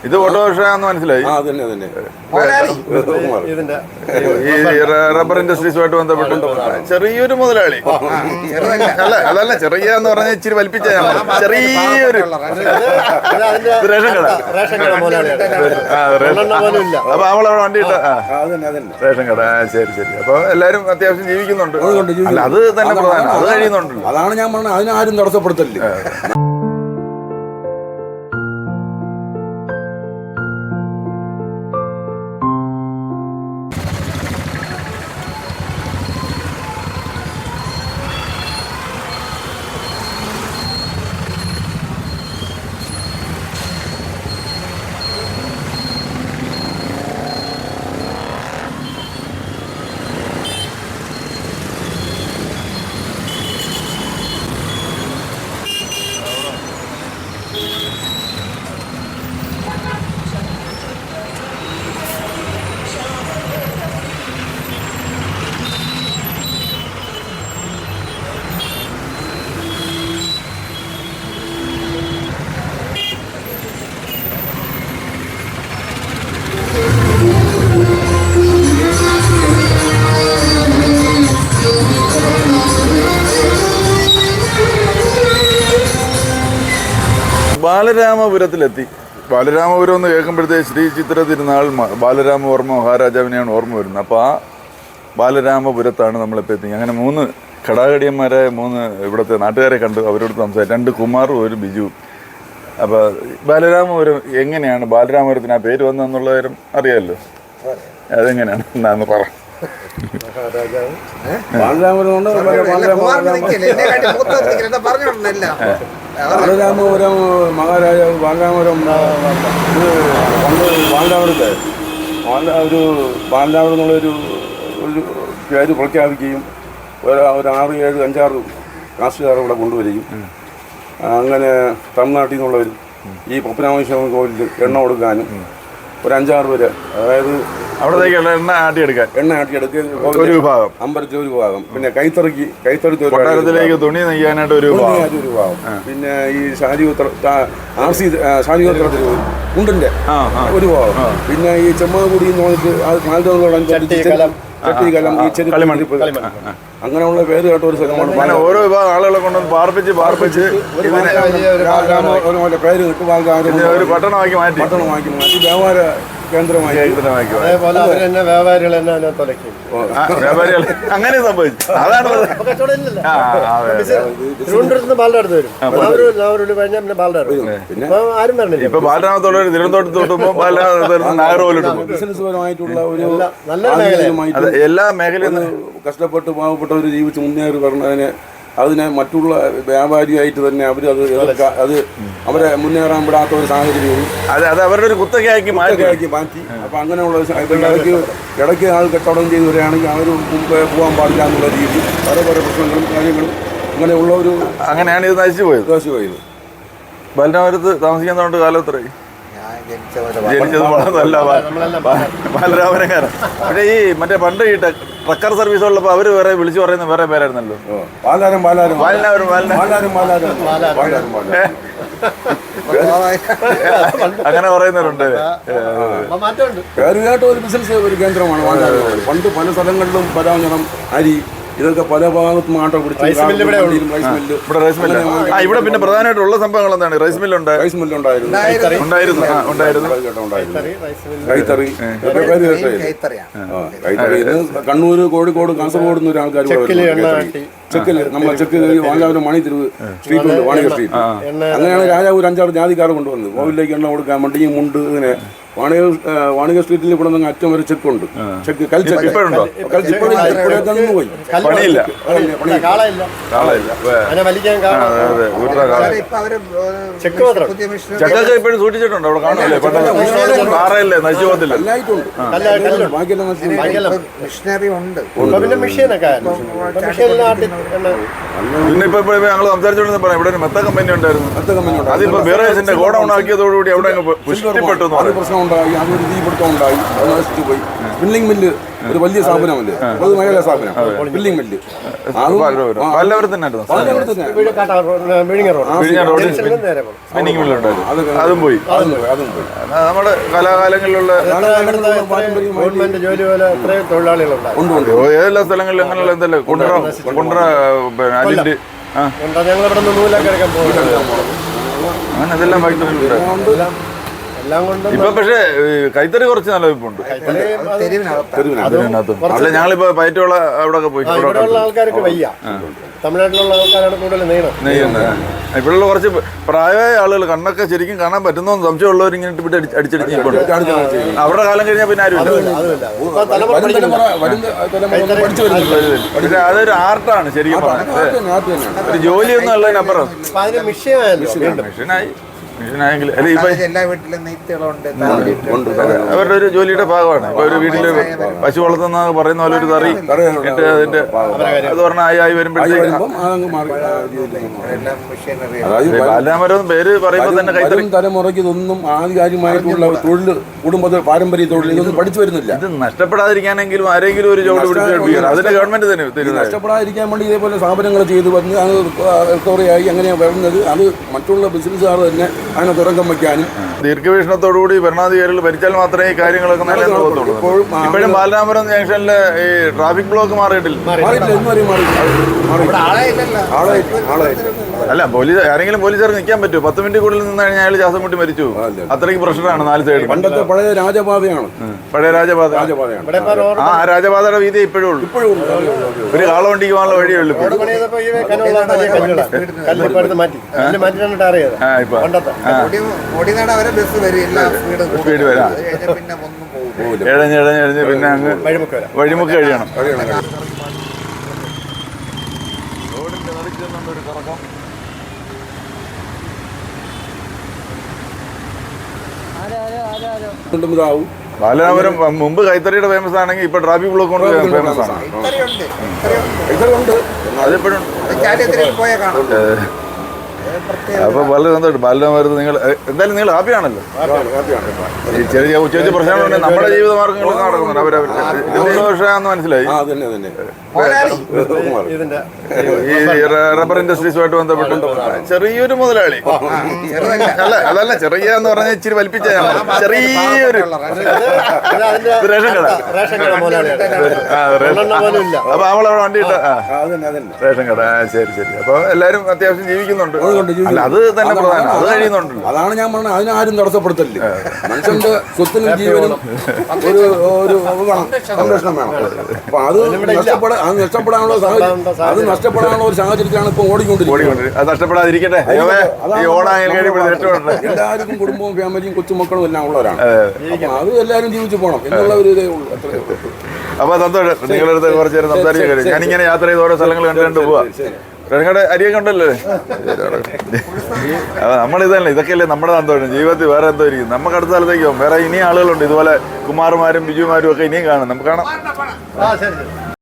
ഇത് ഓട്ടോറിക്ഷ മനസ്സിലായി. ഈ റബ്ബർ ഇൻഡസ്ട്രീസുമായിട്ട് ബന്ധപ്പെട്ട് ചെറിയൊരു മുതലാളി അതല്ല ചെറിയ എന്ന് പറഞ്ഞാൽ ഇച്ചിരി വലിപ്പിച്ച ചെറിയൊരു റേഷൻ കട. അപ്പൊ അവളവിടെ വണ്ടി ഇട്ട റേഷൻ കട. ശരി ശരി. അപ്പൊ എല്ലാരും അത്യാവശ്യം ജീവിക്കുന്നുണ്ട്. അല്ല അത് തന്നെ പ്രധാനം, അത് കഴിയുന്നുണ്ട്. അതാണ് ഞാൻ പറഞ്ഞത്, അതിനാരും തടസ്സപ്പെടുത്തല്ലേ. ബാലരാമപുരത്തിലെത്തി. ബാലരാമപുരം എന്ന് കേൾക്കുമ്പോഴത്തേക്ക് ശ്രീ ചിത്ര തിരുനാൾ ബാലരാമവർമ്മ മഹാരാജാവിനെയാണ് ഓർമ്മ വരുന്നത്. അപ്പോൾ ആ ബാലരാമപുരത്താണ് നമ്മളിപ്പോൾ എത്തി. അങ്ങനെ 3 ഘടാഘടിയന്മാരെ 3 ഇവിടുത്തെ നാട്ടുകാരെ കണ്ടു. അവരോട് സംസാരിച്ചു. 2 കുമാറും 1 ബിജുവും. അപ്പോൾ ബാലരാമപുരം എങ്ങനെയാണ്, ബാലരാമപുരത്തിന് ആ പേര് വന്നതെന്നുള്ള കാര്യം അറിയാമല്ലോ. അതെങ്ങനെയാണ് എന്നാന്ന് പറ. ബാലരാമപുരം മഹാരാജാവ് ബാലരാമപുരം ബാലരാമപുരത്തെ ബാലരാമപുരം എന്നുള്ളൊരു പേര് പ്രഖ്യാപിക്കുകയും ഒരു 6, 7, 5, 6 കാശുകാരെ ഇവിടെ കൊണ്ടുവരികയും അങ്ങനെ തമിഴ്നാട്ടിൽ നിന്നുള്ളവർ ഈ പത്മനാഭസ്വാമി കോവിലിൽ എണ്ണ കൊടുക്കാനും ഒരു 5-6 പേര്, അതായത് അവിടത്തേക്കുള്ള എണ്ണ ആട്ടിയെടുക്കാൻ ഒരു വിഭാഗം, അമ്പലത്തിൽ ഒരു വിഭാഗം, പിന്നെ കൈത്തറിക്ക് തുണി നെയ്യാനായിട്ട് ഒരു വിഭാഗം, പിന്നെ ഈ ഷാജിഗോത്രത്തിൽ കുണ്ടിന്റെ ഒരു വിഭാഗം, പിന്നെ ഈ ചെമ്മാകുടി എന്ന് പറഞ്ഞിട്ട് ചട്ടിക്കലം ഈ ചെറിയ അങ്ങനെയുള്ള പേര് കേട്ട ഒരു സ്ഥലമാണ്. ഓരോ വിഭാഗം ആളുകളെ കൊണ്ടുവന്ന് പാർപ്പിച്ച് പേര് കിട്ടും. ഒരു പട്ടണമാക്കി മാറ്റി വ്യാപാര കേന്ദ്രമായി. അങ്ങനെ സംഭവിച്ചു. അതാണ് ഇപ്പൊ ബാലരാമത്തോടെ തിരുവനന്തപുരത്തോട്ടുമ്പോ ബിസിനസ് പരമായിട്ടുള്ള ഒരു എല്ലാ മേഖലയും കഷ്ടപ്പെട്ട് പാവപ്പെട്ടവർ ജീവിച്ച് മുന്നേറി പറഞ്ഞതിന് അതിനെ മറ്റുള്ള വ്യാപാരിയായിട്ട് തന്നെ അത് അവരെ മുന്നേറാൻ വിടാത്ത ഒരു സാഹചര്യവും അത് അവരുടെ ഒരു കുത്തകയാക്കി മാറ്റി. അപ്പം അങ്ങനെയുള്ള ഇടയ്ക്ക് ആൾ കച്ചവടം ചെയ്ത് വരികയാണെങ്കിൽ അവർ മുമ്പ് പോകാൻ പാടില്ല എന്നുള്ള രീതി പല പ്രശ്നങ്ങളും കാര്യങ്ങളും അങ്ങനെയുള്ള ഒരു അങ്ങനെയാണ് ഇത് നശിച്ചു പോയത്. ബാലരാമപുരത്ത് താമസിക്കുന്നതുകൊണ്ട് കാലം എത്രയായി? ജനിച്ചത് വളർന്നല്ല ബാലരാമപുരക്കാരൻ. പക്ഷേ ഈ മറ്റേ പണ്ട് ഈ ട്രക്കർ സർവീസ് ഉള്ളപ്പോൾ അവർ വേറെ വിളിച്ചു പറയുന്ന വേറെ പേരായിരുന്നല്ലോ. അങ്ങനെ പറയുന്നവരുണ്ട്. ഒരു ബിസിനസ് ഒരു കേന്ദ്രമാണ് പണ്ട് പല സ്ഥലങ്ങളിലും പരാജനം അരി ഇതൊക്കെ പല ഭാഗത്തും ആട്ടോ പിടിച്ചു. ഇവിടെ പിന്നെ പ്രധാനമായിട്ടുള്ള സംഭവങ്ങൾ എന്താണ്? റൈസ് മില്ലുണ്ടായിരുന്നു. കൈത്തറി കണ്ണൂര്, കോഴിക്കോട്, കാസർഗോഡ് നിന്ന് ഒരു ആൾക്കാർ ചെക്കില് നമ്മളെ ചെക്ക് വാങ്ങാൻ മണിത്തിരിവ് സ്ട്രീറ്റുണ്ട്, വാണിക സ്ട്രീറ്റ്. അങ്ങനെയാണ് രാജാവ് ഒരു 5-6 ജാതിക്കാരെ കൊണ്ടുവന്നത് കോവിലേക്ക് എണ്ണ കൊടുക്കാൻ വേണ്ടി. ഈ മുണ്ട് ഇങ്ങനെ വാണിക സ്ട്രീറ്റിൽ ഇവിടെ നിന്ന് അറ്റം വരെ ചെക്കുണ്ട്. ചെക്ക് കൽച്ചെക്ക് പോയി ചെക്കൊക്കെ ഇപ്പോഴും സൂക്ഷിച്ചിട്ടുണ്ട്. അവിടെ കാണുമല്ലേ പാറയല്ലേ, നശിച്ചു പോകത്തില്ല. പിന്നെ ഇപ്പൊ ഞങ്ങൾ സംസാരിച്ചോണ്ട് പറയാം, ഇവിടെ ഒരു മെത്ത കമ്പനി ഉണ്ടായിരുന്നു. അതിപ്പോ ബിവറേജിന്റെ ഗോഡൌൺ ആക്കിയതോടുകൂടി അവിടെ പുഷ്ടിപ്പെട്ടു. ഉണ്ടായി, അതൊരു തീപിടുത്തം ഉണ്ടായി, അത് നശിച്ചു പോയി. സ്പിന്നിങ് മില്ല് ഒരു വലിയ സ്ഥാപനമല്ലേ, അത് മേഖല സ്ഥാപനം, സ്പിന്നിങ് മില്ല്. പല്ലവരത്ത് തന്നെ അതും പോയി. നമ്മുടെ കലാകാലങ്ങളിലുള്ള ഗവൺമെന്റ് ജോലി പോലെ എത്രയും തൊഴിലാളികളുണ്ട്. ഏതെല്ലാം സ്ഥലങ്ങളിൽ അങ്ങനെയുള്ള എന്തല്ലേ കൊണ്ട അലിന്റെ ഞങ്ങളിവിടെ നിന്ന് നൂലൊക്കെ എടുക്കാൻ പോകുന്നുണ്ട്. അങ്ങനെ അതെല്ലാം ഫാക്ടറികളുണ്ട്. എല്ലാം കൊണ്ടും ഇപ്പൊ പക്ഷേ കൈത്തറി കുറച്ച് നല്ല വെപ്പുണ്ട്. അല്ല ഞങ്ങളിപ്പോ പയറ്റുള്ള അവിടെ ഒക്കെ പോയി. ഇവിടെയുള്ള ആൾക്കാർക്ക് വയ്യ, തമിഴ്നാട്ടിലുള്ള ആൾക്കാരാണ് കൂടുതൽ നെയ്യുന്നത്. ഇവിടെയുള്ള കുറച്ച് പ്രായമായ ആളുകൾ കണ്ണൊക്കെ ശരിക്കും കാണാൻ പറ്റുന്നോന്ന് സംശയമുള്ളവർ ഇങ്ങനെ ഇട്ട് അടിച്ചടിച്ച് അവരുടെ കാലം കഴിഞ്ഞാൽ പിന്നെ ആരും പിന്നെ അതൊരു ആർട്ടാണ് ശരിക്കും പറഞ്ഞത്. ഒരു ജോലിയൊന്നും ഉള്ളതിനപ്പുറം മെഷീനായി മെഷീനായെങ്കിൽ അല്ല ഇപ്പൊ എല്ലാ വീട്ടിലും നെയ്ത്തുകളുണ്ട്. അവരുടെ ഒരു ജോലിയുടെ ഭാഗമാണ്. ഇപ്പൊ ഒരു വീട്ടില് പശു വളർത്തുന്ന പറയുന്ന പോലെ ഒരു തറി ഇട്ട് അതിന്റെ അത് പറഞ്ഞ ആയി വരുമ്പോഴത്തേക്കും ബാലരാമരം പേര് പറയുമ്പോ തന്നെ കൈത്തറി തലമുറയ്ക്ക് ഇതൊന്നും ആധികാരികമായിട്ടുള്ള തൊഴിൽ, കുടുംബ പാരമ്പര്യ തൊഴിൽ ഇതൊന്നും പഠിച്ചു വരുന്നില്ല. ഇത് നഷ്ടപ്പെടാതിരിക്കാനെങ്കിലും ആരെങ്കിലും ഒരു ജോലി പിടിപ്പിക്കണം. അതിന്റെ ഗവൺമെന്റ് തന്നെ നഷ്ടപ്പെടാതിരിക്കാൻ വേണ്ടി ഇതേപോലെ സ്ഥാപനങ്ങൾ ചെയ്ത് പറഞ്ഞ് അത് റിക്കവറിയായി അങ്ങനെയാണ് വരുന്നത്. അത് മറ്റുള്ള ബിസിനസ്സുകാർ തന്നെ അതിനെ തുറക്കം വയ്ക്കാനും ദീർഘവീക്ഷണത്തോടുകൂടി ഭരണാധികാരികൾ ഭരിച്ചാൽ മാത്രമേ ഈ കാര്യങ്ങളൊക്കെ നല്ല പോകത്തുള്ളൂ. ഇപ്പോഴും ബാലരാമപുരം ജംഗ്ഷനിലെ ഈ ട്രാഫിക് ബ്ലോക്ക് മാറിയിട്ടില്ല. അല്ല പോലീസ് ആരെങ്കിലും പോലീസുകാർ നിൽക്കാൻ പറ്റുമോ? 10 മിനിറ്റ് കൂടുതൽ നിന്ന് കഴിഞ്ഞാൽ അയാൾ ശ്വാസം മുട്ടി മരിച്ചു. അത്രയ്ക്ക് പ്രഷറാണ് 4 സൈഡ്. പണ്ടത്തെ പഴയ രാജപാതയാണ്, പഴയ രാജപാത. ആ രാജപാതയുടെ വീതി ഇപ്പോഴും ഉള്ളു. ഒരു കാളവണ്ടിക്ക് പോകാനുള്ള വഴിയേ ഉള്ളൂ. സ്പീഡ് വരാം. എഴഞ്ഞ് പിന്നെ അങ്ങ് വഴിമുക്ക് കഴിയണം. ബാലരാമപുരം മുമ്പ് കൈത്തറിയുടെ ഫേമസ് ആണെങ്കിൽ ഇപ്പൊ ട്രാഫിക് ബ്ലോക്ക് കൊണ്ട് ഫേമസ് ആണ്. അതെപ്പോഴും അപ്പൊ വളരെ സന്തോഷം. ബാലരാമപുരത്ത് നിങ്ങൾ എന്തായാലും നിങ്ങൾ ഹാപ്പിയാണല്ലോ. ഈ ചെറിയ ചെറിയ പ്രശ്നങ്ങളുണ്ടെങ്കിൽ നമ്മുടെ ജീവിത മാർഗങ്ങളൊക്കെ നടക്കുന്നുണ്ട്. അവരവരുടെ വർഷമാണെന്ന് മനസ്സിലായി. ഈ റബ്ബർ ഇൻഡസ്ട്രീസുമായിട്ട് ബന്ധപ്പെട്ട് ചെറിയൊരു മുതലാളി അല്ല അതല്ല ചെറിയ എന്ന് പറഞ്ഞാൽ ഇച്ചിരി വലിപ്പിച്ച ചെറിയൊരു റേഷൻ കട. അപ്പൊ അവളവിടെ വണ്ടി ഇട്ട റേഷൻ കട. ശരി ശരി. അപ്പൊ എല്ലാരും അത്യാവശ്യം ജീവിക്കുന്നുണ്ട്. അല്ല അത് തന്നെ പ്രധാനം. അത് കഴിയുന്നുണ്ട്. അതാണ് ഞാൻ പറഞ്ഞത്. അതിനാരും തടസ്സപ്പെടുത്തല്ലേ. മനുഷ്യന്റെ സ്വത്തിനും ജീവനും ഒരു സംരക്ഷണം വേണം. അപ്പൊ അത് നഷ്ടപ്പെടാനുള്ള അത് നഷ്ടപ്പെടാനുള്ള ഒരു സാഹചര്യത്തിലാണ് ഇപ്പൊ ഓടിക്കൊണ്ടിരിക്കുന്നത്. അത് നഷ്ടപ്പെടാതിരിക്കട്ടെ. എല്ലാവർക്കും കുടുംബവും ഫാമിലിയും കൊച്ചുമക്കളും എല്ലാം ഉള്ളവരാണ്. അത് എല്ലാവരും ജീവിച്ചു പോകണം എന്നുള്ള ഒരു ഇതേ ഉള്ളൂ. അപ്പൊ സന്തോഷം. നിങ്ങളടുത്ത് കുറച്ചു നേരം സംസാരിക്കാൻ കഴിയും. ഞാനിങ്ങനെ യാത്ര ചെയ്ത് ഓരോ സ്ഥലങ്ങൾ കണ്ടുകൊണ്ട് പോവാ. റെങ്ങടെ അരിയൊക്കെ ഉണ്ടല്ലേ? നമ്മളിതല്ലേ, ഇതൊക്കെയല്ലേ നമ്മുടെ സന്തോഷം. ജീവിതത്തിൽ വേറെ എന്തോ ഇരിക്കും. നമുക്ക് അടുത്ത സ്ഥലത്തേക്ക് പോകും. വേറെ ഇനിയും ആളുകളുണ്ട് ഇതുപോലെ കുമാർമാരും ബിജുമാരും ഒക്കെ ഇനിയും കാണും. നമുക്ക് കാണാം.